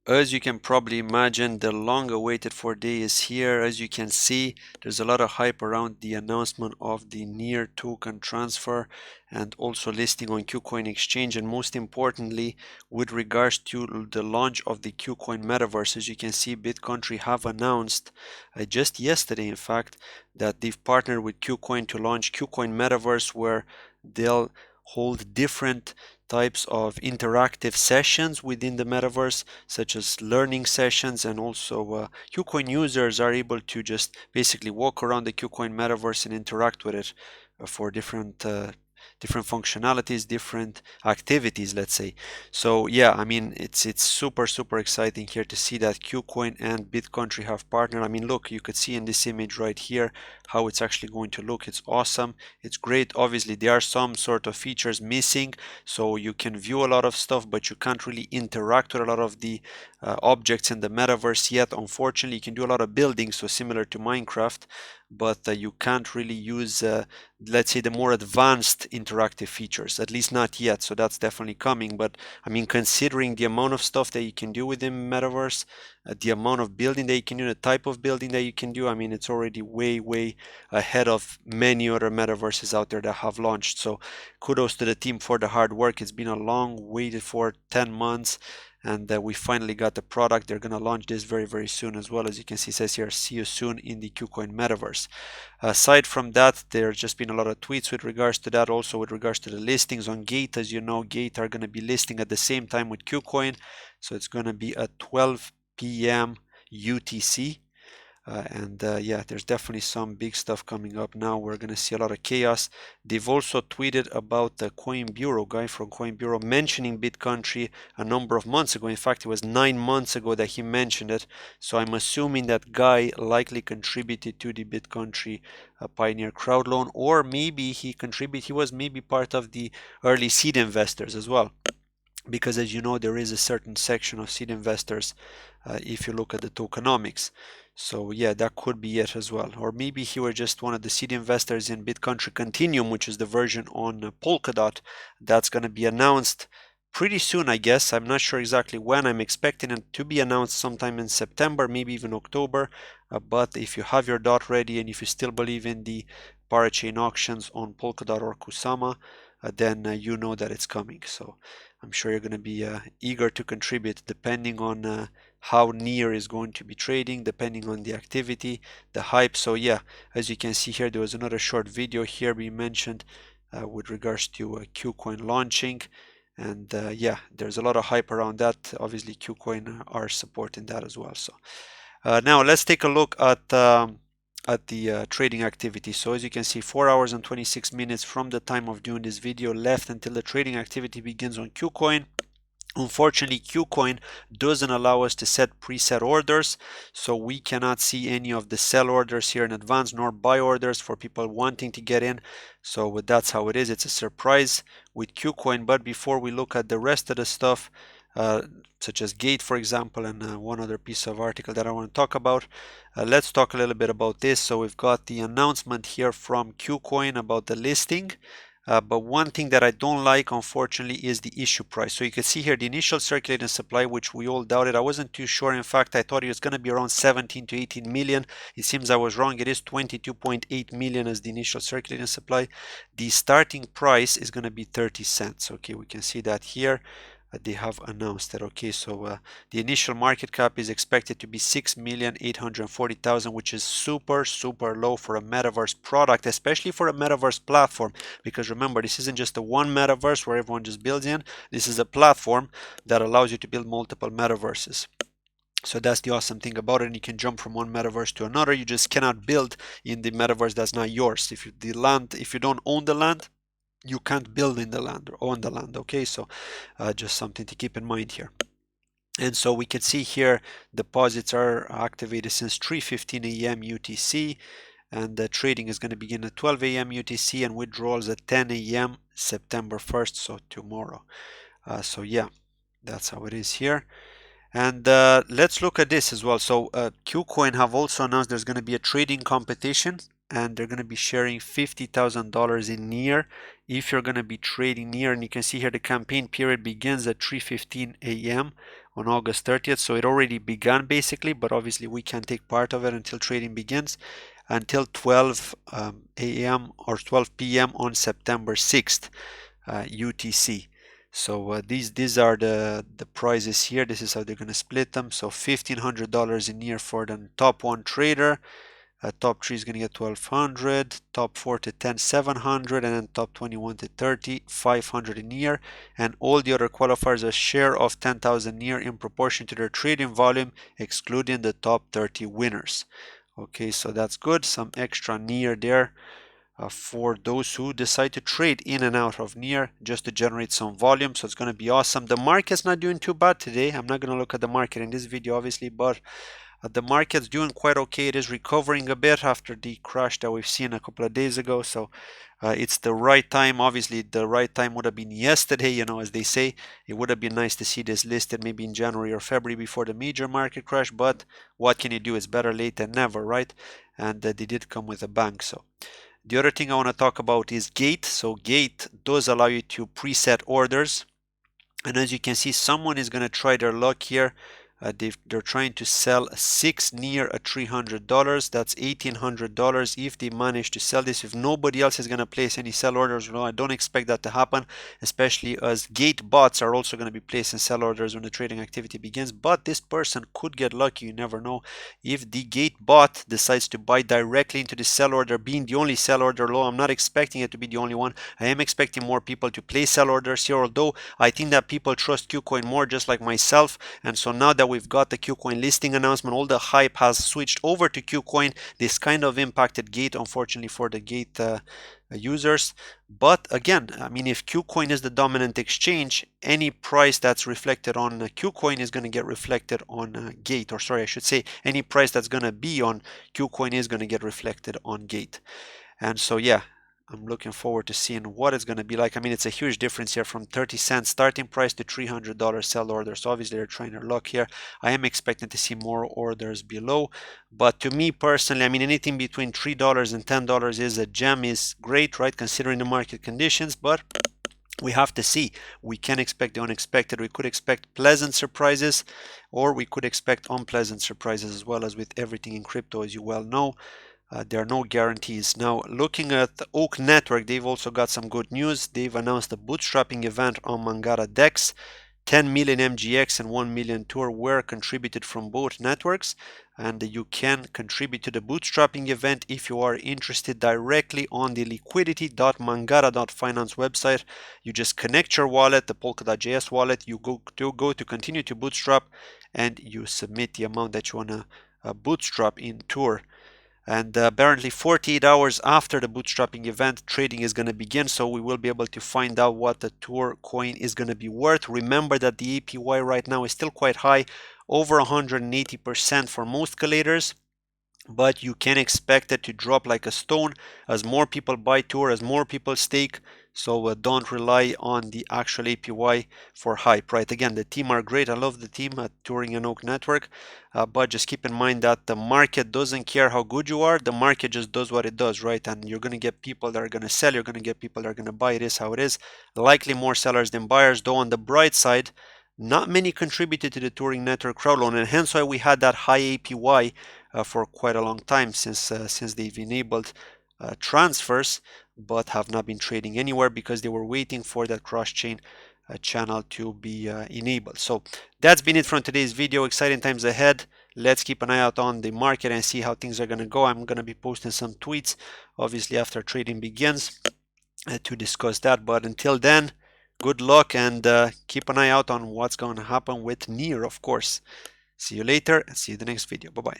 As you can probably imagine, the long awaited 4 day is here. As you can see, there's a lot of hype around the announcement of the near token transfer and also listing on Kucoin exchange, and most importantly with regards to the launch of the Kucoin Metaverse. As you can see, Bitcountry have announced just yesterday in fact that they've partnered with Kucoin to launch Kucoin Metaverse, where they'll hold different types of interactive sessions within the metaverse, such as learning sessions, and also Kucoin users are able to just basically walk around the Kucoin metaverse and interact with it for different functionalities, different activities, let's say. So yeah, I mean, it's super exciting here to see that Kucoin and Bitcountry have partnered. I mean, look, you could see in this image right here how it's actually going to look. It's awesome, it's great. Obviously there are some sort of features missing, so you can view a lot of stuff but you can't really interact with a lot of the objects in the metaverse yet, unfortunately. You can do a lot of building, so similar to Minecraft, but you can't really use let's say the more advanced interactive features, at least not yet. So that's definitely coming. But I mean, considering the amount of stuff that you can do within metaverse, the amount of building that you can do, the type of building that you can do, I mean, it's already way ahead of many other metaverses out there that have launched. So kudos to the team for the hard work. It's been a long waited for 10 months, and we finally got the product. They're going to launch this very soon as well. As you can see, it says here, see you soon in the Kucoin Metaverse. Aside from that, there's just been a lot of tweets with regards to that, also with regards to the listings on Gate. As you know, Gate are going to be listing at the same time with Kucoin, so it's going to be at 12 p.m. UTC. Yeah, there's definitely some big stuff coming up now. We're going to see a lot of chaos. They've also tweeted about the Coin Bureau guy from Coin Bureau mentioning Bitcountry a number of months ago. In fact, it was 9 months ago that he mentioned it. So I'm assuming that guy likely contributed to the Bitcountry Pioneer Crowdloan, or maybe he was maybe part of the early seed investors as well. Because as you know, there is a certain section of seed investors if you look at the tokenomics. So yeah, that could be it as well. Or maybe he were just one of the seed investors in Bitcountry Continuum, which is the version on Polkadot that's going to be announced pretty soon, I guess. I'm not sure exactly when. I'm expecting it to be announced sometime in September, maybe even October. But if you have your dot ready and if you still believe in the parachain auctions on Polkadot or Kusama, then you know that it's coming. So I'm sure you're going to be eager to contribute, depending on how near is going to be trading, depending on the activity, the hype. So yeah, as you can see here, there was another short video here we mentioned with regards to Kucoin launching. And yeah, there's a lot of hype around that. Obviously, Kucoin are supporting that as well. So now let's take a look at the trading activity. So as you can see, 4 hours and 26 minutes from the time of doing this video left until the trading activity begins on Kucoin. Unfortunately, Kucoin doesn't allow us to set preset orders, so we cannot see any of the sell orders here in advance, nor buy orders for people wanting to get in. So that's how it is. It's a surprise with Kucoin. But before we look at the rest of the stuff, such as Gate, for example, and one other piece of article that I want to talk about, let's talk a little bit about this. So we've got the announcement here from Kucoin about the listing. But one thing that I don't like, unfortunately, is the issue price. So you can see here the initial circulating supply, which we all doubted. I wasn't too sure. In fact, I thought it was going to be around 17 to 18 million. It seems I was wrong. It is 22.8 million as the initial circulating supply. The starting price is going to be 30 cents. Okay, we can see that here. They have announced that. Okay, so the initial market cap is expected to be 6,840,000, which is super low for a metaverse product, especially for a metaverse platform. Because remember, this isn't just a one metaverse where everyone just builds in. This is a platform that allows you to build multiple metaverses. So that's the awesome thing about it, and you can jump from one metaverse to another. You just cannot build in the metaverse that's not yours. If you don't own the land, you can't build in the land or on the land. Okay, so just something to keep in mind here. And so we can see here deposits are activated since 3:15 a.m. UTC, and the trading is going to begin at 12 a.m. UTC and withdrawals at 10 a.m. September 1st, so tomorrow. So yeah, that's how it is here. And let's look at this as well. So Kucoin have also announced there's going to be a trading competition, and they're going to be sharing $50,000 in NEAR if you're going to be trading NEAR. And you can see here the campaign period begins at 3:15 a.m. on August 30th, so it already began basically, but obviously we can't take part of it until trading begins, until 12 a.m. or 12 p.m. on September 6th UTC. So these are the prices here. This is how they're going to split them. So $1,500 in year for the top one trader. Top 3 is going to get 1200, top 4 to 10 700, and then top 21 to 30 500 in year, and all the other qualifiers a share of 10,000 year in proportion to their trading volume, excluding the top 30 winners. Okay, so that's good. Some extra near there for those who decide to trade in and out of near just to generate some volume. So it's going to be awesome. The market's not doing too bad today. I'm not going to look at the market in this video obviously, but the market's doing quite okay. It is recovering a bit after the crash that we've seen a couple of days ago. So it's the right time. Obviously, the right time would have been yesterday, you know, as they say. It would have been nice to see this listed maybe in January or February before the major market crash. But what can you do? It's better late than never, right? And they did come with a bang. So the other thing I want to talk about is Gate. So Gate does allow you to preset orders. And as you can see, someone is going to try their luck here. They're trying to sell 6 near at $300. That's $1,800 if they manage to sell this. If nobody else is going to place any sell orders, no, I don't expect that to happen, especially as Gate bots are also going to be placing sell orders when the trading activity begins. But this person could get lucky. You never know. If the Gate bot decides to buy directly into the sell order, being the only sell order low, I'm not expecting it to be the only one. I am expecting more people to place sell orders here, although I think that people trust Kucoin more, just like myself. And so now that we've got the Kucoin listing announcement, all the hype has switched over to Kucoin. This kind of impacted Gate, unfortunately, for the Gate users. But again, I mean, if Kucoin is the dominant exchange, any price that's reflected on Kucoin is going to get reflected on Gate. Or sorry, I should say any price that's going to be on Kucoin is going to get reflected on Gate. And so yeah, I'm looking forward to seeing what it's going to be like. I mean, it's a huge difference here from 30 cents starting price to $300 sell order. So obviously they're trying their luck here. I am expecting to see more orders below. But to me personally, I mean, anything between $3 and $10 is a gem, is great, right? Considering the market conditions. But we have to see. We can expect the unexpected. We could expect pleasant surprises, or we could expect unpleasant surprises as well, as with everything in crypto, as you well know. There are no guarantees. Now, looking at the Oak Network, they've also got some good news. They've announced a bootstrapping event on Mangara DEX. 10 million MGX and 1 million Tour were contributed from both networks, and you can contribute to the bootstrapping event if you are interested directly on the liquidity.mangara.finance website. You just connect your wallet, the Polkadot.js wallet, you go to continue to bootstrap, and you submit the amount that you want to bootstrap in Tour. And apparently 48 hours after the bootstrapping event, trading is going to begin, so we will be able to find out what the Tour coin is going to be worth. Remember that the APY right now is still quite high, over 180% for most collators, but you can expect it to drop like a stone as more people buy Tour, as more people stake. So don't rely on the actual APY for hype, right? Again, the team are great. I love the team at Turing and Oak Network, but just keep in mind that the market doesn't care how good you are. The market just does what it does, right? And you're going to get people that are going to sell. You're going to get people that are going to buy. It is how it is. Likely more sellers than buyers, though on the bright side, not many contributed to the Turing Network crowdloan, and hence why we had that high APY for quite a long time, since they've enabled transfers, but have not been trading anywhere because they were waiting for that cross-chain channel to be enabled. So that's been it from today's video. Exciting times ahead. Let's keep an eye out on the market and see how things are going to go. I'm going to be posting some tweets, obviously, after trading begins to discuss that. But until then, good luck, and keep an eye out on what's going to happen with Near, of course. See you later, and see you in the next video. Bye-bye.